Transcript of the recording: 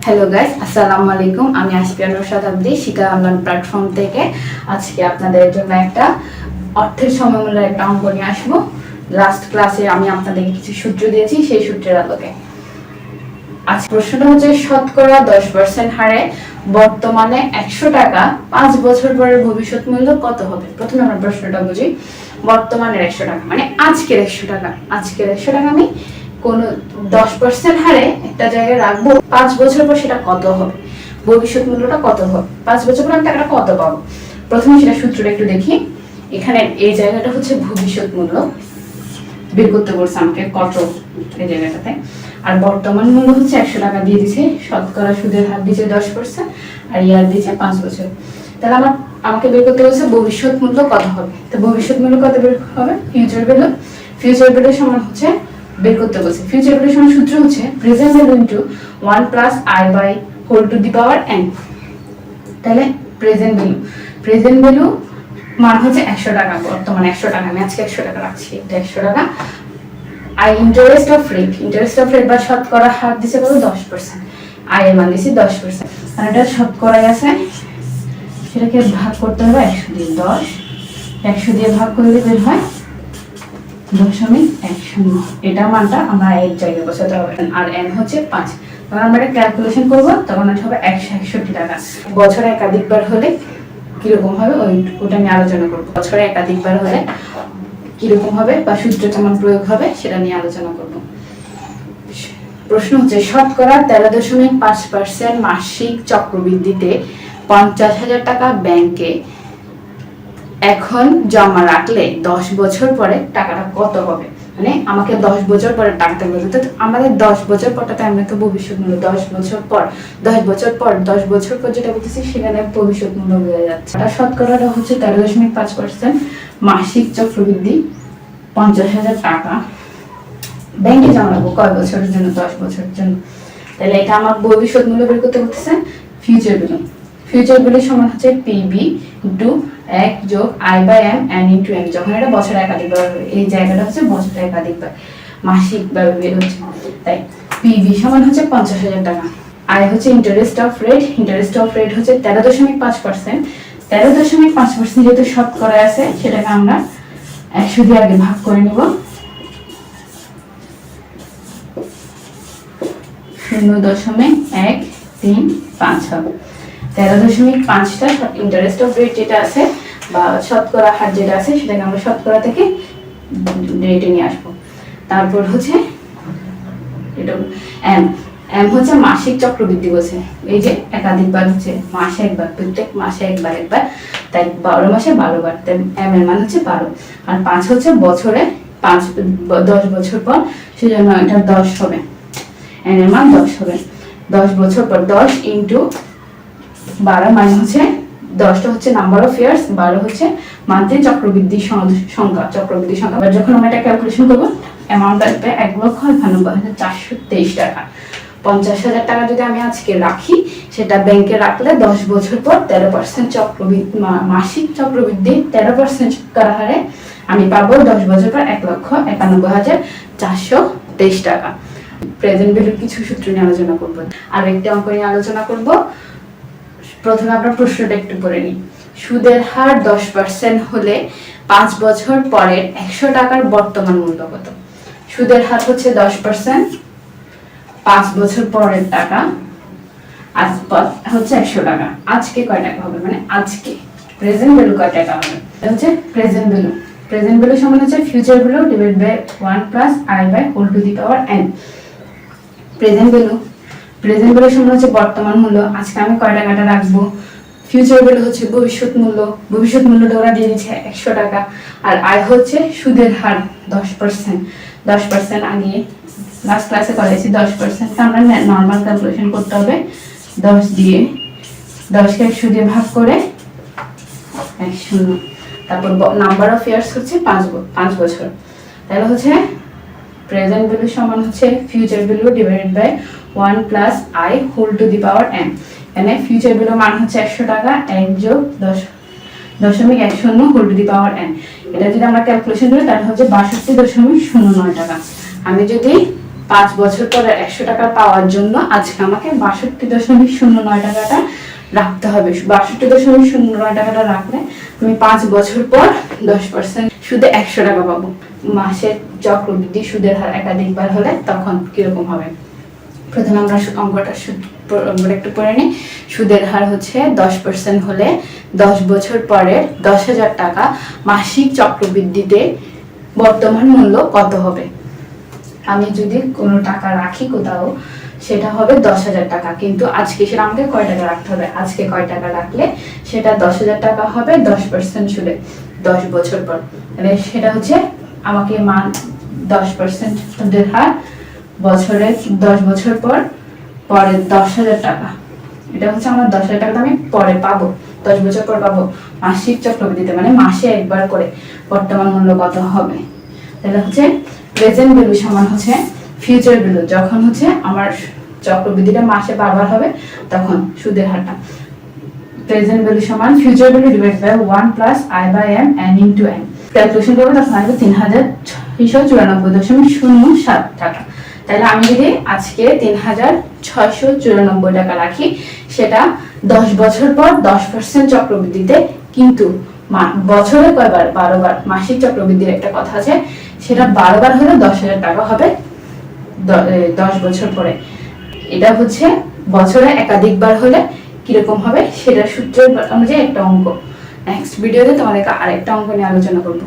Hello guys, আসসালামু আলাইকুম। আমি আসপিয়ানোর শতাব্দী শিক্ষা অনলাইন প্ল্যাটফর্ম থেকে আজকে আপনাদের জন্য একটা অর্থের সমমূল্যের একটা অঙ্ক নিয়ে আসবো। লাস্ট ক্লাসে আমি আপনাদেরকে কিছু সূত্র দিয়েছি, সেই সূত্রের আলোকে আজকে প্রশ্নটা হচ্ছে শতকরা 10% হারে বর্তমানে 100 টাকা 5 বছর পরের ভবিষ্যৎ মূল্য কত হবে। প্রথমে আমরা প্রশ্নটা বুঝি। বর্তমানের 100 টাকা মানে আজকের 100 টাকা। আজকের 100 টাকা আমি কোন 10% হারে একটা জায়গায় রাখবো, 5 বছর পর সেটা কত হবে, ভবিষ্যৎ মূল্যটা কত হবে, 5 বছর পর আমি টাকাটা কত পাবো। প্রথমে সেটা সূত্রটা একটু দেখি। এখানে এই জায়গাটা হচ্ছে ভবিষ্যৎ মূল্য বের করতে বলছে আমাকে, কত এই জায়গাটাতে। আর বর্তমান মূল্য হচ্ছে 100 টাকা দিয়ে দিছে, শতকরা সুদের হার দিয়েছে 10% আর ইয়ার দিয়েছে 5 বছর। তাহলে আমাকে বের করতে বলছে ভবিষ্যৎ মূল্য কত হবে। তো ভবিষ্যৎ মূল্য কত বের হবে, ফিউচার ভ্যালু। ফিউচার ভ্যালু সমান হচ্ছে বের করতে বলছে, ফিউচার ভ্যালু সমান সূত্র হচ্ছে present value into 1 plus i by whole to the power n। তাহলে প্রেজেন্ট ভ্যালু মান হচ্ছে 100 টাকা, বর্তমানে 100 টাকা, আমি আজকে 100 টাকা রাখছি, এটা 100 টাকা। আর ইন্টারেস্ট অফ রেট বা শতকরা হার দিছে কত, 10%। আই এর মান দিছি 10%, আর এটা শতকরায় আছে, সেটাকে ভাগ করতে হবে 100 দিয়ে। 100 দিয়ে ভাগ করলে বের হয় 0.10। এটা মানটা আমরা এর জায়গায় বসাতে হবে, আর n হচ্ছে 5। তখন আমরা এটা ক্যালকুলেশন করব, তখন এটা হবে 161 টাকা। বছরে একাধিকবার হলে কিরকম হবে ওটা নিয়ে আলোচনা করব। বছরে একাধিকবার হলে কিরকম হবে বা সূত্র কেমন প্রয়োগ হবে সেটা নিয়ে আলোচনা করব। প্রশ্ন হচ্ছে শতকরা 13.5% মাসিক চক্রবৃদ্ধিতে 50,000 টাকা ব্যাংকে এখন জমা রাখলে 10 বছর পরে টাকাটা কত হবে। মানে আমাকে 10 বছর পরে টাকাটা বলতে, আমাদের 10 বছর পরটাতে আমরা তো ভবিষ্যৎ মূল্য 10 বছর পর যেটা বলতেছি সেখানে ভবিষ্যৎ মূল্য বোঝা যাচ্ছে। আর শতকরাটা হচ্ছে 13.5% মাসিক চক্রবৃদ্ধি 50,000 টাকা ব্যাংকে জমা রাখবো কয় বছরের জন্য, 10 বছরের জন্য। তাহলে এটা আমার ভবিষ্যৎ মূল্য বের করতে বলতেছে ফিউচার ভ্যালু সমান হচ্ছে পিবি ইনটু 1 যোগ i by m n into m। যখন এটা বছরে একাধিকবার হবে, এই জায়গাটা হচ্ছে বছরে একাধিকবার মাসিক ভাবে বের হচ্ছে, তাই পিবি সমান হচ্ছে 50,000 টাকা। i হচ্ছে ইন্টারেস্ট অফ রেট হচ্ছে 13.5%। 13.5% যেহেতু শতকরা আছে, সেটাকে আমরা 100 দিয়ে আগে ভাগ করে নিব। 0.135 হবে। 13.5টা ইন্টারেস্ট অফ রেট যেটা আছে বা শতকরা হার যেটা আছে, সেটাকে আমরা শতকরা থেকে রেটে নিয়ে আসবো। তারপর হচ্ছে এটা এম হচ্ছে মাসিক চক্রবৃদ্ধি বলছে, এই যে একাধিকবার হচ্ছে মাসে একবার, প্রত্যেক মাসে একবার, তাই 12 মাসে 12 বার, তাই এম এর মান হচ্ছে 12। আর 5 হচ্ছে বছরে 10 বছর পর, সেজন্য এটা 10 হবে, এন এর মান 10 হবে। 10 বছর পর 10 ইনটু 12 মানে হচ্ছে 10টা হচ্ছে নাম্বার অফ ইয়ার্স, 12 হচ্ছে মান্থলি চক্রবৃদ্ধি সংখ্যা। এবার যখন আমরা এটা ক্যালকুলেশন করবো, অ্যামাউন্ট আসবে 1,99,423 টাকা। 50,000 টাকা যদি আমি আজকে রাখি, সেটা ব্যাংকে রাখলে 10 বছর পর 13% মাসিক চক্রবৃদ্ধি 13% হারে আমি পাবো 10 বছর পর 1,91,423 টাকা। প্রেজেন্ট ভ্যালুর কিছু সূত্র নিয়ে আলোচনা করবো, আর একটা অঙ্ক নিয়ে আলোচনা করব। প্রথমে আমরা প্রশ্নটা একটু পড়ে নিই। সুদের হার 10% হলে 5 বছর পরের 100 টাকার বর্তমান মূল্য কত। সুদের হার হচ্ছে 10%, 5 বছর পরের টাকা, আজ হচ্ছে 100 টাকা। আজকে কয় টাকা হবে, মানে আজকে প্রেজেন্ট ভ্যালু কয় টাকা হবে, এটা হচ্ছে প্রেজেন্ট ভ্যালু সমান হচ্ছে future value divide by 1 plus i by whole to the power n। Present value সমান হচ্ছে বর্তমান মূল্য, আজকে আমি কয় টাকাটা রাখবো। ফিউচার ভ্যালু হচ্ছে ভবিষ্যৎ মূল্যটা ওরা দিয়ে দিচ্ছে 100 টাকা। আর আয় হচ্ছে সুদের হার 10%। আগে লাস্ট ক্লাসে করাইছি 10%, আমরা নর্মাল ক্যালকুলেশন করতে হবে। 10 দিয়ে 10কে 100 দিয়ে ভাগ করে 100, তারপর নাম্বার অফ ইয়ার্স হচ্ছে 5 বছর। তাহলে হচ্ছে প্রেজেন্ট ভ্যালু সমান হচ্ছে future value divided by 1 plus i whole to the power n। এখানে ফিউচার ভ্যালু মান হচ্ছে 100 টাকা, 1 যোগ 10.10 whole to the power n। এটা যদি আমরা ক্যালকুলেশন করি তাহলে হচ্ছে 62.09 টাকা। আমি যদি 5 বছর পরে 100 টাকা পাওয়ার জন্য আজকে আমাকে 62.09 টাকাটা রাখতে হবে। 62.09 টাকাটা রাখলে আমি 5 বছর পর 10% সুদে 100 টাকা পাবো। মাসের চক্রবৃদ্ধি সুদের হার একাধিকবার হলে তখন কিরকম হবে? প্রথমে আমরা অঙ্কটা একটু পড়ে নিই। সুদের হার হচ্ছে 10% হলে 10 বছর পরে 10,000 টাকা মাসিক চক্রবৃদ্ধিতে বর্তমান মূল্য কত হবে? আমি যদি কোনো টাকা রাখি কোথাও, সেটা হবে 10,000 টাকা, কিন্তু আজকে সেটা আমাকে কয় টাকা রাখতে হবে? আজকে কয় টাকা রাখলে সেটা 10,000 টাকা হবে 10% সুদে 10 বছর পর। তাহলে সেটা হচ্ছে আমাকে মান 10% সুদের হার বছরে 10 বছর পর পরে 10,000 টাকা। এটা হচ্ছে আমার 10,000 টাকা আমি পরে পাবো, 10 বছর পর পাবো মাসিক চক্রবৃদ্ধিতে, মানে মাসে একবার করে বর্তমান মূল্য কত হবে। তাহলে হচ্ছে প্রেজেন্ট ভ্যালু সমান হচ্ছে ফিউচার ভ্যালু। যখন হচ্ছে আমার চক্রবৃদ্ধিটা মাসে বারবার হবে তখন সুদের হারটা প্রেজেন্ট ভ্যালু সমান future value divide by 1 plus i by m n into n। Calculation করব তখন আসবে 3,694.07 টাকা। তাহলে আমি যদি আজকে 3,694 টাকা রাখি, সেটা 10 বছর পর 10% চক্রবৃদ্ধিতে, কিন্তু বছরে কয়বার? 12 বার। মাসিক চক্রবৃদ্ধির একটা কথা আছে, সেটা 12 বার হলে 10,000 টাকা হবে 10 বছর পরে। এটা হচ্ছে বছরে একাধিকবার হলে কিরকম হবে সেটা সূত্রের অনুযায়ী একটা অঙ্ক। নেক্সট ভিডিওতে তোমাদেরকে আরেকটা অঙ্ক নিয়ে আলোচনা করবো।